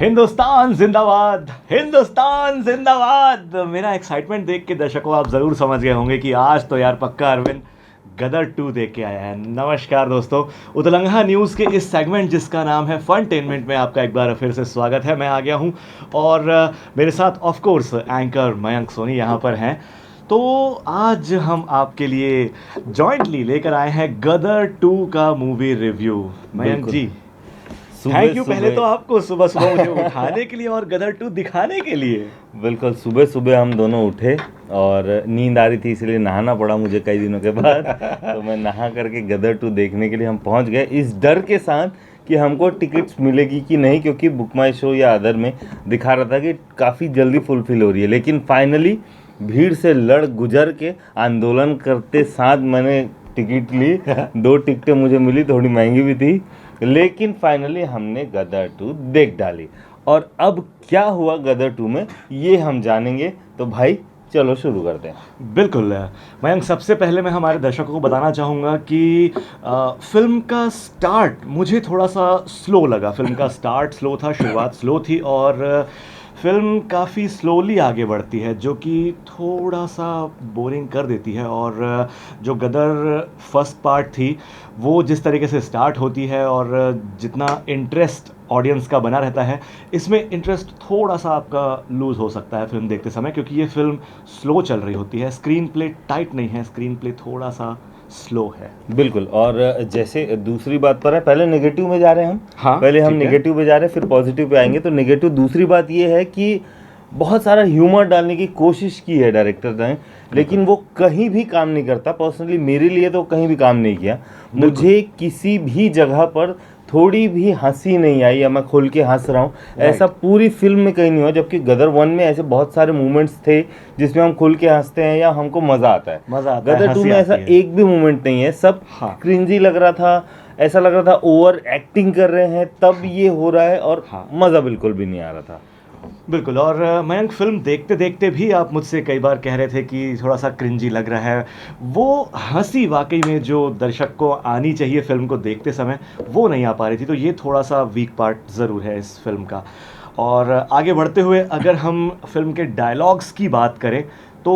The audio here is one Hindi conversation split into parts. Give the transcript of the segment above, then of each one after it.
हिंदुस्तान जिंदाबाद, हिंदुस्तान जिंदाबाद। मेरा एक्साइटमेंट देख के दर्शकों आप ज़रूर समझ गए होंगे कि आज तो यार पक्का अरविंद गदर 2 देख के आया है। नमस्कार दोस्तों, उतलंघा न्यूज़ के इस सेगमेंट जिसका नाम है फनटेनमेंट में आपका एक बार फिर से स्वागत है। मैं आ गया हूँ और मेरे साथ of course anchor Mayank Soni यहाँ पर हैं। तो आज हम आपके लिए जॉइंटली लेकर आए हैं गदर 2 का movie review. Mayank ji thank you पहले तो आपको सुबह सुबह मुझे उठाने के लिए और गदर 2 दिखाने के लिए। बिल्कुल, सुबह सुबह हम दोनों उठे और नींद आ रही थी इसलिए नहाना पड़ा मुझे कई दिनों के बाद। तो मैं नहा करके गदर 2 देखने के लिए हम पहुंच गए, इस डर के साथ कि हमको टिकट्स मिलेगी कि नहीं, क्योंकि बुक माई शो या अदर में दिखा रहा था कि काफ़ी जल्दी फुलफिल हो रही है। लेकिन फाइनली भीड़ से लड़ गुजर के आंदोलन करते साथ मैंने टिकट ली। 2 टिकटें मुझे मिली, थोड़ी महंगी भी थी, लेकिन फाइनली हमने गदर 2 देख डाली। और अब क्या हुआ गदर 2 में ये हम जानेंगे, तो भाई चलो शुरू करते हैं। बिल्कुल मयंक, सबसे पहले मैं हमारे दर्शकों को बताना चाहूँगा कि फिल्म का स्टार्ट मुझे थोड़ा सा स्लो लगा। फिल्म का स्टार्ट स्लो था, शुरुआत स्लो थी और फिल्म काफ़ी स्लोली आगे बढ़ती है जो कि थोड़ा सा बोरिंग कर देती है। और जो गदर फर्स्ट पार्ट थी वो जिस तरीके से स्टार्ट होती है और जितना इंटरेस्ट ऑडियंस का बना रहता है, इसमें इंटरेस्ट थोड़ा सा आपका लूज़ हो सकता है फिल्म देखते समय, क्योंकि ये फिल्म स्लो चल रही होती है। स्क्रीन प्ले टाइट नहीं है, स्क्रीन प्ले थोड़ा सा स्लो है। बिल्कुल। और जैसे दूसरी बात पर है, पहले नेगेटिव में जा रहे हैं हम। हाँ, पहले हम नेगेटिव पे जा रहे हैं, फिर पॉजिटिव पे आएंगे। तो नेगेटिव दूसरी बात ये है कि बहुत सारा ह्यूमर डालने की कोशिश की है डायरेक्टर ने, लेकिन वो कहीं भी काम नहीं करता। पर्सनली मेरे लिए तो कहीं भी काम नहीं किया। मुझे किसी भी जगह पर थोड़ी भी हंसी नहीं आई या मैं खोल के हंस रहा हूँ, ऐसा पूरी फिल्म में कहीं नहीं हुआ। जबकि गदर 1 में ऐसे बहुत सारे मोमेंट्स थे जिसमें हम खुल के हंसते हैं या हमको मज़ा आता है। गदर 2 में ऐसा एक भी मोमेंट नहीं है, सब क्रिंजी लग रहा था। ऐसा लग रहा था ओवर एक्टिंग कर रहे हैं तब ये हो रहा है, और मज़ा बिल्कुल भी नहीं आ रहा था। बिल्कुल। और मयंक, फिल्म देखते देखते भी आप मुझसे कई बार कह रहे थे कि थोड़ा सा क्रिंजी लग रहा है। वो हंसी वाकई में जो दर्शक को आनी चाहिए फिल्म को देखते समय वो नहीं आ पा रही थी। तो ये थोड़ा सा वीक पार्ट ज़रूर है इस फिल्म का। और आगे बढ़ते हुए अगर हम फिल्म के डायलॉग्स की बात करें तो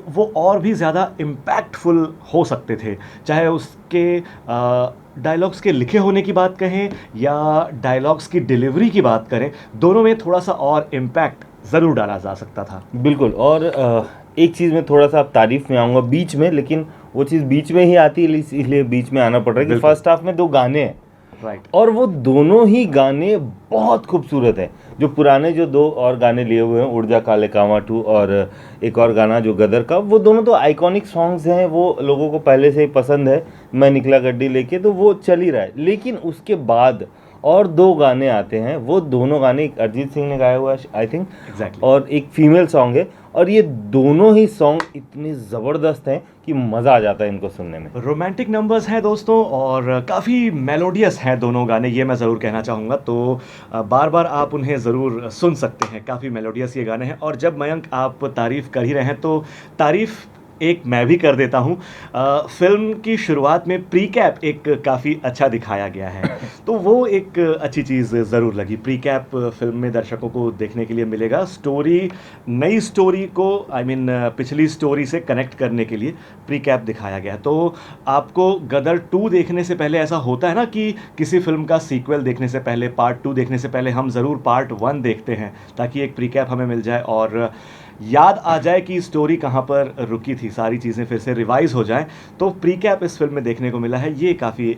वो और भी ज़्यादा इम्पैक्टफुल हो सकते थे, चाहे उसके डायलॉग्स के लिखे होने की बात कहें या डायलॉग्स की डिलीवरी की बात करें, दोनों में थोड़ा सा और इम्पैक्ट ज़रूर डाला जा सकता था। बिल्कुल। और एक चीज़ में थोड़ा सा तारीफ में आऊँगा बीच में, लेकिन वो चीज़ बीच में ही आती है इसलिए बीच में आना पड़ रहा है कि फर्स्ट हाफ में 2 गाने हैं, राइट, और वो दोनों ही गाने बहुत खूबसूरत हैं। जो पुराने जो 2 और गाने लिए हुए हैं, उड़ जा काले कावां 2 और एक और गाना जो गदर का, वो दोनों तो आइकॉनिक सॉन्ग्स हैं, वो लोगों को पहले से ही पसंद है। मैं निकला गड्डी लेके, तो वो चल ही रहा है। लेकिन उसके बाद और 2 गाने आते हैं, वो दोनों गाने एक अरिजीत सिंह ने गाया हुआ है आई थिंक, और एक फीमेल सॉन्ग है। और ये दोनों ही सॉन्ग इतने ज़बरदस्त हैं कि मज़ा आ जाता है इनको सुनने में। रोमांटिक नंबर्स हैं दोस्तों और काफ़ी मेलोडियस हैं दोनों गाने, ये मैं ज़रूर कहना चाहूँगा। तो बार बार आप उन्हें ज़रूर सुन सकते हैं, काफ़ी मेलोडियस ये गाने हैं। और जब मयंक आप तारीफ़ कर ही रहे हैं तो तारीफ़ एक मैं भी कर देता हूँ। फिल्म की शुरुआत में प्री कैप एक काफ़ी अच्छा दिखाया गया है, तो वो एक अच्छी चीज़ ज़रूर लगी। प्री कैप फिल्म में दर्शकों को देखने के लिए मिलेगा। स्टोरी, नई स्टोरी को पिछली स्टोरी से कनेक्ट करने के लिए प्री कैप दिखाया गया है। तो आपको गदर 2 देखने से पहले ऐसा होता है ना कि किसी फिल्म का सीक्वल देखने से पहले, पार्ट 2 देखने से पहले हम ज़रूर पार्ट 1 देखते हैं ताकि एक प्री कैप हमें मिल जाए और याद आ जाए कि स्टोरी कहाँ पर रुकी थी, सारी चीज़ें फिर से रिवाइज हो जाए। तो प्री कैप इस फिल्म में देखने को मिला है, ये काफ़ी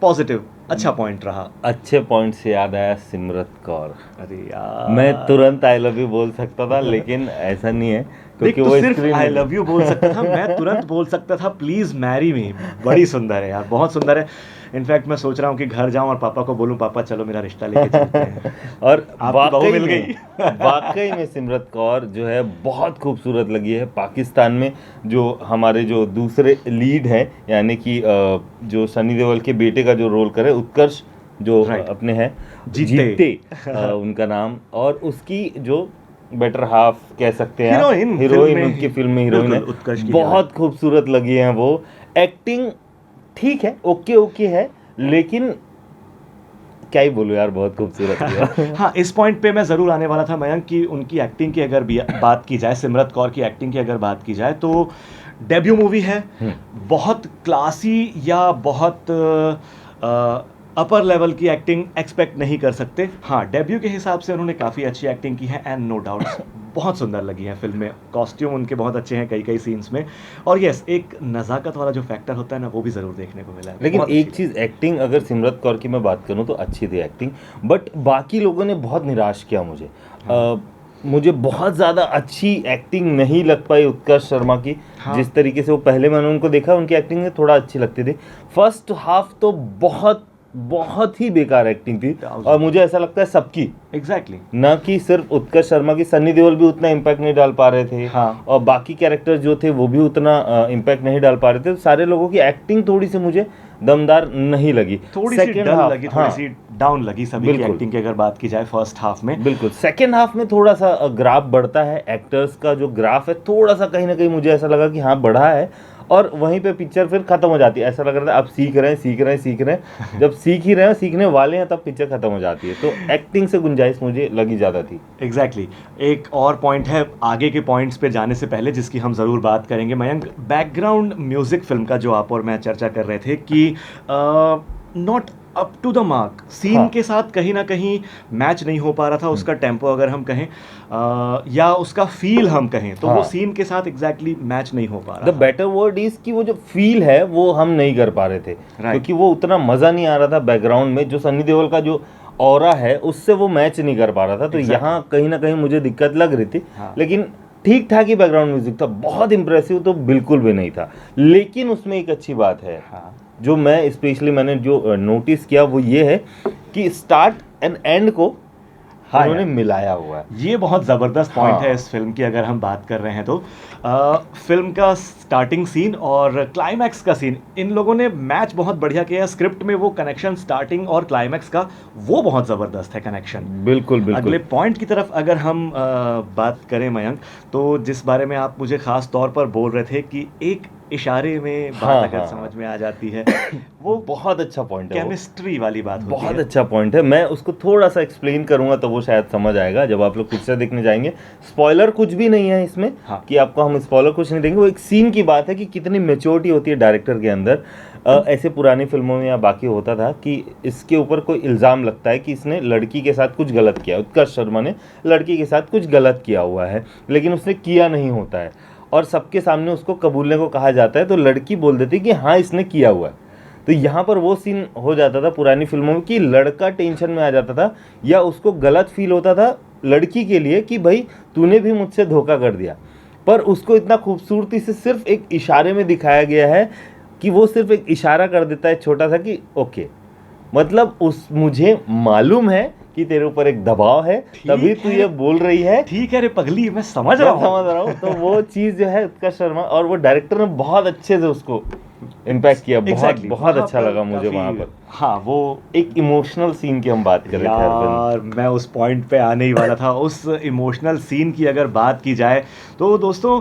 पॉजिटिव अच्छा पॉइंट रहा। अच्छे पॉइंट से याद आया सिमरत कौर। अरे यार, मैं तुरंत आई लव यू बोल सकता था, लेकिन ऐसा नहीं है क्योंकि वो सिर्फ आई लव यू बोल सकता था, मैं तुरंत बोल सकता था प्लीज़ मैरी मी। बड़ी सुंदर है यार, बहुत सुंदर है। इनफैक्ट मैं सोच रहा हूँ कि घर जाऊँ और पापा को बोलूँ पापा चलो मेरा रिश्ता लेके चलते हैं। और वाकई मिल गई। वाकई में सिमरत कौर जो है बहुत खूबसूरत लगी है। पाकिस्तान में जो हमारे जो दूसरे लीड है, यानी कि जो सनी देओल के बेटे का जो रोल करे, उत्कर्ष जो अपने हैं, जीते उनका नाम, और उसकी जो बेटर हाफ कह सकते हैं, हीरोइन उनकी फिल्म में हीरोइन है, बहुत खूबसूरत लगी है। वो एक्टिंग ठीक है, ओके है, लेकिन क्या ही बोलूँ यार, बहुत खूबसूरत किया। हाँ, इस पॉइंट पे मैं ज़रूर आने वाला था मयंक कि उनकी एक्टिंग की अगर बात की जाए, सिमरत कौर की एक्टिंग की अगर बात की जाए, तो डेब्यू मूवी है, बहुत क्लासी या बहुत अपर लेवल की एक्टिंग एक्सपेक्ट नहीं कर सकते। हाँ, डेब्यू के हिसाब से उन्होंने काफ़ी अच्छी एक्टिंग की है एंड नो डाउट्स बहुत सुंदर लगी है फिल्म में। कॉस्ट्यूम उनके बहुत अच्छे हैं कई कई सीन्स में, और यस, एक नज़ाकत वाला जो फैक्टर होता है ना, वो भी ज़रूर देखने को मिला है। लेकिन बहुत एक अच्छी चीज़, एक्टिंग अगर सिमरत कौर की मैं बात करूं तो अच्छी थी एक्टिंग, बट बाकी लोगों ने बहुत निराश किया मुझे। मुझे बहुत ज़्यादा अच्छी एक्टिंग नहीं लग पाई उत्कर्ष शर्मा की। हाँ। जिस तरीके से वो पहले मैंने उनको देखा, उनकी एक्टिंग में थोड़ा अच्छी लगती थी। फर्स्ट हाफ तो बहुत बहुत ही बेकार एक्टिंग थी, और मुझे ऐसा लगता है सबकी, एग्जैक्टली। ना कि सिर्फ उत्कर्ष शर्मा की। सन्नी देओल भी उतना इम्पैक्ट नहीं डाल पा रहे थे, हाँ। और बाकी कैरेक्टर जो थे वो भी उतना इम्पैक्ट नहीं डाल पा रहे थे। तो सारे लोगों की एक्टिंग थोड़ी सी मुझे दमदार नहीं लगी, थोड़ी सी सेकेंड डल हाफ, लगी, थोड़ी हाँ सी डाउन लगी सभी की बिल्कुल। एक्टिंग की अगर बात की जाए फर्स्ट हाफ में। बिल्कुल, सेकेंड हाफ में थोड़ा सा ग्राफ बढ़ता है, एक्टर्स का जो ग्राफ है थोड़ा सा कहीं ना कहीं मुझे ऐसा लगा कि हाँ बढ़ा है, और वहीं पे पिक्चर फिर खत्म हो जाती है। ऐसा लग रहा था अब सीख रहे हैं सीख रहे हैं सीख रहे हैं, जब सीख ही रहे हैं, सीखने वाले हैं, तब पिक्चर खत्म हो जाती है। तो एक्टिंग से गुंजाइश मुझे लगी ज़्यादा थी। एग्जैक्टली। एक और पॉइंट है आगे के पॉइंट्स पे जाने से पहले जिसकी हम ज़रूर बात करेंगे मयंक, बैकग्राउंड म्यूज़िक फिल्म का जो आप और मैं चर्चा कर रहे थे कि not up to the mark, scene हाँ। के साथ कहीं ना कहीं मैच नहीं हो पा रहा था उसका टेम्पो अगर हम कहें, या उसका फील हम कहें, तो वो हाँ। सीन के साथ एग्जैक्टली मैच नहीं हो पा रहा द था। बेटर वर्ड इज कि वो जो फील है वो हम नहीं कर पा रहे थे, क्योंकि वो उतना मज़ा नहीं आ रहा था। बैकग्राउंड में जो सन्नी देओल का जो ऑरा है उससे वो मैच नहीं कर पा रहा था। तो Exactly. यहाँ कहीं ना कहीं मुझे दिक्कत लग रही थी। हाँ। लेकिन ठीक ठाक ही बैकग्राउंड म्यूजिक था, बहुत इंप्रेसिव तो बिल्कुल भी नहीं था। लेकिन उसमें एक अच्छी बात है, हाँ। जो मैं स्पेशली मैंने जो नोटिस किया वो ये है कि स्टार्ट एंड एंड को हाँ उन्होंने यार, मिलाया हुआ है। ये बहुत ज़बरदस्त पॉइंट हाँ। है इस फिल्म की अगर हम बात कर रहे हैं तो। फिल्म का स्टार्टिंग सीन और क्लाइमैक्स का सीन, इन लोगों ने मैच बहुत बढ़िया किया है। स्क्रिप्ट में वो कनेक्शन स्टार्टिंग और क्लाइमैक्स का वो बहुत ज़बरदस्त है कनेक्शन। बिल्कुल बिल्कुल। अगले पॉइंट की तरफ अगर हम बात करें मयंक, तो जिस बारे में आप मुझे ख़ास तौर पर बोल रहे थे कि एक इशारे में बात हाँ, अगर हाँ, समझ में आ जाती है, वो बहुत अच्छा पॉइंट है। वो केमिस्ट्री वाली बात होती बहुत है। अच्छा पॉइंट है। मैं उसको थोड़ा सा एक्सप्लेन करूंगा तो वो शायद समझ आएगा जब आप लोग पिक्चर देखने जाएंगे। स्पॉइलर कुछ भी नहीं है इसमें। हाँ। कि आपको हम स्पॉइलर कुछ नहीं देंगे। वो एक सीन की बात है कि कितनी मेच्योरिटी होती है डायरेक्टर के अंदर। ऐसे पुरानी फिल्मों में या बाकी होता था कि इसके ऊपर कोई इल्ज़ाम लगता है कि इसने लड़की के साथ कुछ गलत किया, उत्कर्ष शर्मा ने लड़की के साथ कुछ गलत किया हुआ है, लेकिन उसने किया नहीं होता है और सबके सामने उसको कबूलने को कहा जाता है, तो लड़की बोल देती है कि हाँ इसने किया हुआ है। तो यहाँ पर वो सीन हो जाता था पुरानी फिल्मों में कि लड़का टेंशन में आ जाता था या उसको गलत फील होता था लड़की के लिए कि भाई तूने भी मुझसे धोखा कर दिया, पर उसको इतना खूबसूरती से सिर्फ एक इशारे में दिखाया गया है कि वो सिर्फ एक इशारा कर देता है छोटा सा कि ओके, मतलब उस मुझे मालूम है कि तेरे ऊपर एक दबाव है, तभी तू ये बोल रही है। ठीक है रे पगली, मैं समझ रहा हूँ। तो वो चीज़ जो है उत्कर्ष शर्मा और वो डायरेक्टर ने बहुत अच्छे से उसको इम्पैक्ट किया। बहुत बहुत अच्छा लगा मुझे वहाँ पर। हाँ, वो एक इमोशनल सीन की हम बात कर रहे थे यार, मैं उस पॉइंट पे आने ही वाला था। उस इमोशनल सीन की अगर बात की जाए तो दोस्तों,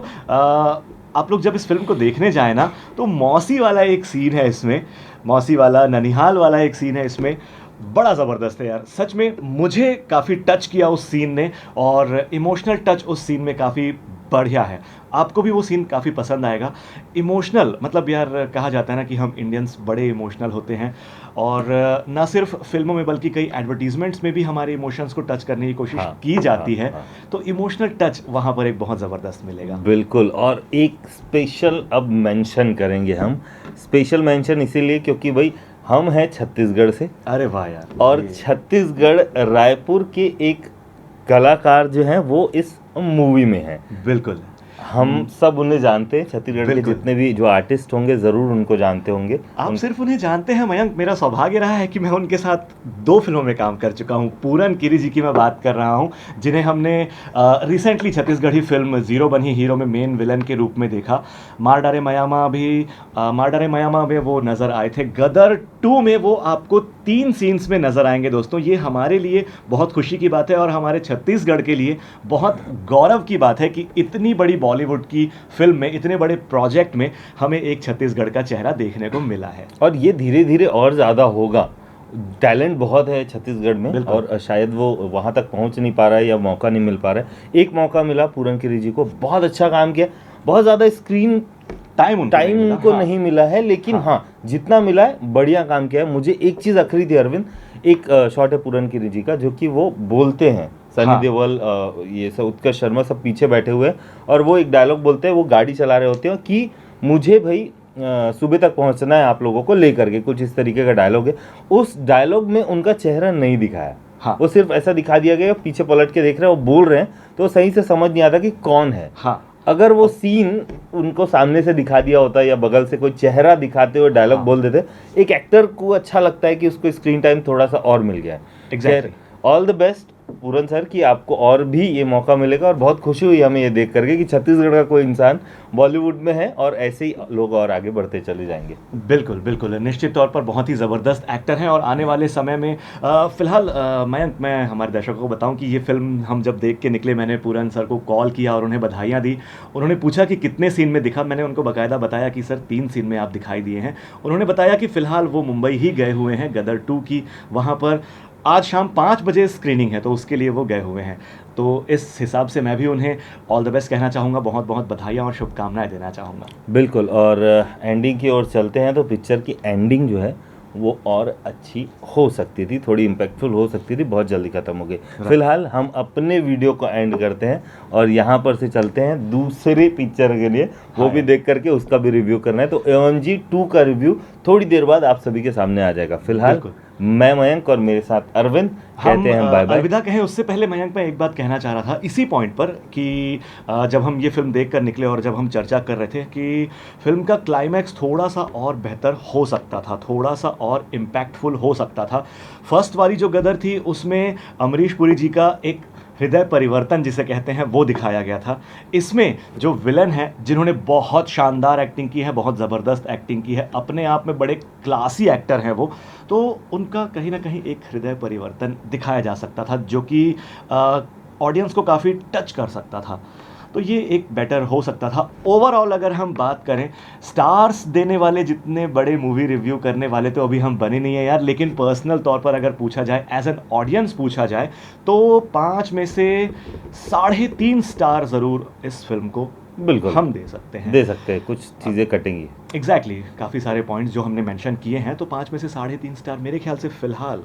आप लोग जब इस फिल्म को देखने जाए ना, तो मौसी वाला एक सीन है इसमें, मौसी वाला ननिहाल वाला एक सीन है इसमें, बड़ा ज़बरदस्त है यार। सच में मुझे काफ़ी टच किया उस सीन ने, और इमोशनल टच उस सीन में काफ़ी बढ़िया है। आपको भी वो सीन काफ़ी पसंद आएगा। इमोशनल मतलब यार, कहा जाता है ना कि हम इंडियंस बड़े इमोशनल होते हैं, और ना सिर्फ फिल्मों में बल्कि कई एडवर्टीजमेंट्स में भी हमारे इमोशंस को टच करने की कोशिश की जाती है। तो इमोशनल टच वहाँ पर एक बहुत ज़बरदस्त मिलेगा। बिल्कुल। और एक स्पेशल अब मेंशन करेंगे हम, स्पेशल मेंशन इसीलिए क्योंकि भाई हम हैं छत्तीसगढ़ से। अरे वाह यार। और छत्तीसगढ़ रायपुर के एक कलाकार जो हैं वो इस मूवी में हैं। बिल्कुल, हम सब उन्हें जानते हैं। छत्तीसगढ़ के जितने भी जो आर्टिस्ट होंगे ज़रूर उनको जानते होंगे। आप सिर्फ उन्हें जानते हैं मयंक, मेरा सौभाग्य रहा है कि मैं उनके साथ 2 फिल्मों में काम कर चुका हूँ। पूरन किरी जी की मैं बात कर रहा हूँ, जिन्हें हमने रिसेंटली छत्तीसगढ़ी फिल्म ज़ीरो बनी हीरो में मेन विलन के रूप में देखा। मार डारे मयामा में वो नज़र आए थे। गदर 2 में वो आपको 3 सीन्स में नज़र आएंगे दोस्तों। ये हमारे लिए बहुत खुशी की बात है और हमारे छत्तीसगढ़ के लिए बहुत गौरव की बात है कि इतनी बड़ी बॉलीवुड की फिल्म में, इतने बड़े प्रोजेक्ट में हमें एक छत्तीसगढ़ का चेहरा देखने को मिला है। और ये धीरे धीरे और ज़्यादा होगा। टैलेंट बहुत है छत्तीसगढ़ में, बिल्कुल। और शायद वो वहाँ तक पहुँच नहीं पा रहा है या मौका नहीं मिल पा रहा है। एक मौका मिला पूरन गिरी जी को, बहुत अच्छा काम किया, बहुत ज़्यादा स्क्रीन टाइम उनको हाँ। नहीं मिला है, लेकिन हाँ जितना मिला है बढ़िया काम किया है। मुझे एक चीज़ अखरी थी अरविंद, एक शॉट है पूरन गिरी जी का जो कि वो बोलते हैं, सनी हाँ। देओल ये सब उत्कर्ष शर्मा सब पीछे बैठे हुए हैं, और वो एक डायलॉग बोलते हैं, वो गाड़ी चला रहे होते हैं कि मुझे भाई सुबह तक पहुंचना है आप लोगों को लेकर के, कुछ इस तरीके का डायलॉग है। उस डायलॉग में उनका चेहरा नहीं दिखाया, हाँ। वो सिर्फ ऐसा दिखा दिया गया पीछे पलट के देख रहे हैं, वो बोल रहे हैं, तो सही से समझ नहीं आता कि कौन है। हाँ। अगर वो सीन उनको सामने से दिखा दिया होता या बगल से कोई चेहरा दिखाते हुए डायलॉग बोल देते, एक एक्टर को अच्छा लगता है कि उसको स्क्रीन टाइम थोड़ा सा और मिल गया है। Exactly. All the best Puran sir, कि आपको और भी ये मौका मिलेगा, और बहुत खुशी हुई हमें ये देख करके कि छत्तीसगढ़ का कोई इंसान बॉलीवुड में है, और ऐसे ही लोग और आगे बढ़ते चले जाएंगे। बिल्कुल बिल्कुल, निश्चित तौर पर बहुत ही ज़बरदस्त एक्टर हैं, और आने वाले समय में फ़िलहाल मैं हमारे दर्शकों को बताऊं कि ये फ़िल्म हम जब देख के निकले, मैंने पूरन सर को कॉल किया और उन्हें बधाइयाँ दी। उन्होंने पूछा कि कितने सीन में दिखा, मैंने उनको बाकायदा बताया कि सर 3 सीन में आप दिखाई दिए हैं। उन्होंने बताया कि फ़िलहाल वो मुंबई ही गए हुए हैं गदर 2 की, वहाँ पर आज शाम 5 बजे स्क्रीनिंग है, तो उसके लिए वो गए हुए हैं। तो इस हिसाब से मैं भी उन्हें ऑल द बेस्ट कहना चाहूँगा, बहुत बहुत बधाइयाँ और शुभकामनाएं देना चाहूँगा। बिल्कुल, और एंडिंग की ओर चलते हैं, तो पिक्चर की एंडिंग जो है वो और अच्छी हो सकती थी, थोड़ी इम्पैक्टफुल हो सकती थी, बहुत जल्दी ख़त्म हो गई। फिलहाल हम अपने वीडियो को एंड करते हैं और यहाँ पर से चलते हैं दूसरे पिक्चर के लिए, वो भी देख करके उसका भी रिव्यू करना है। तो AOMG 2 का रिव्यू थोड़ी देर बाद आप सभी के सामने आ जाएगा। फिलहाल मैं मयंक और मेरे साथ अरविंद कहते हैं बाय बाय। अलविदा कहें उससे पहले मयंक, मैं एक बात कहना चाह रहा था इसी पॉइंट पर कि जब हम ये फिल्म देख कर निकले और जब हम चर्चा कर रहे थे कि फिल्म का क्लाइमैक्स थोड़ा सा और बेहतर हो सकता था, थोड़ा सा और इम्पैक्टफुल हो सकता था। फर्स्ट वाली जो गदर थी उसमें अमरीश पुरी जी का एक हृदय परिवर्तन जिसे कहते हैं वो दिखाया गया था। इसमें जो विलन है, जिन्होंने बहुत शानदार एक्टिंग की है, बहुत ज़बरदस्त एक्टिंग की है, अपने आप में बड़े क्लासी एक्टर हैं वो, तो उनका कहीं ना कहीं एक हृदय परिवर्तन दिखाया जा सकता था जो कि ऑडियंस को काफ़ी टच कर सकता था। तो ये एक बेटर हो सकता था। ओवरऑल अगर हम बात करें, स्टार्स देने वाले जितने बड़े मूवी रिव्यू करने वाले तो अभी हम बने नहीं है यार, लेकिन पर्सनल तौर पर अगर पूछा जाए, एज एन ऑडियंस पूछा जाए, तो 5 में से 3.5 स्टार ज़रूर इस फिल्म को बिल्कुल हम दे सकते हैं। कुछ चीज़ें कटेंगी। एग्जैक्टली, काफ़ी सारे पॉइंट्स जो हमने मेंशन किए हैं, तो 5 में से 3.5 स्टार मेरे ख्याल से फ़िलहाल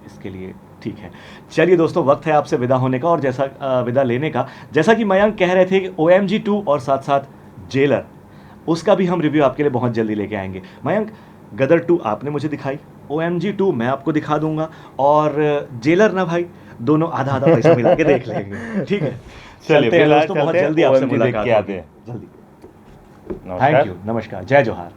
इसके लिए ठीक है। चलिए दोस्तों, वक्त है आपसे विदा होने का और विदा लेने का। जैसा कि मयंक कह रहे थे कि OMG 2 और साथ साथ जेलर, उसका भी हम रिव्यू आपके लिए बहुत जल्दी लेके आएंगे। मयंक, गदर 2 आपने मुझे दिखाई, OMG 2 मैं आपको दिखा दूंगा, और जेलर ना भाई, दोनों आधा आधा पैसा मिला के देख लेंगे, ठीक है? चलते हैं दोस्तों, बहुत जल्दी आपसे मुलाकात होगी। जल्दी। थैंक यू, नमस्कार, जय जोहार।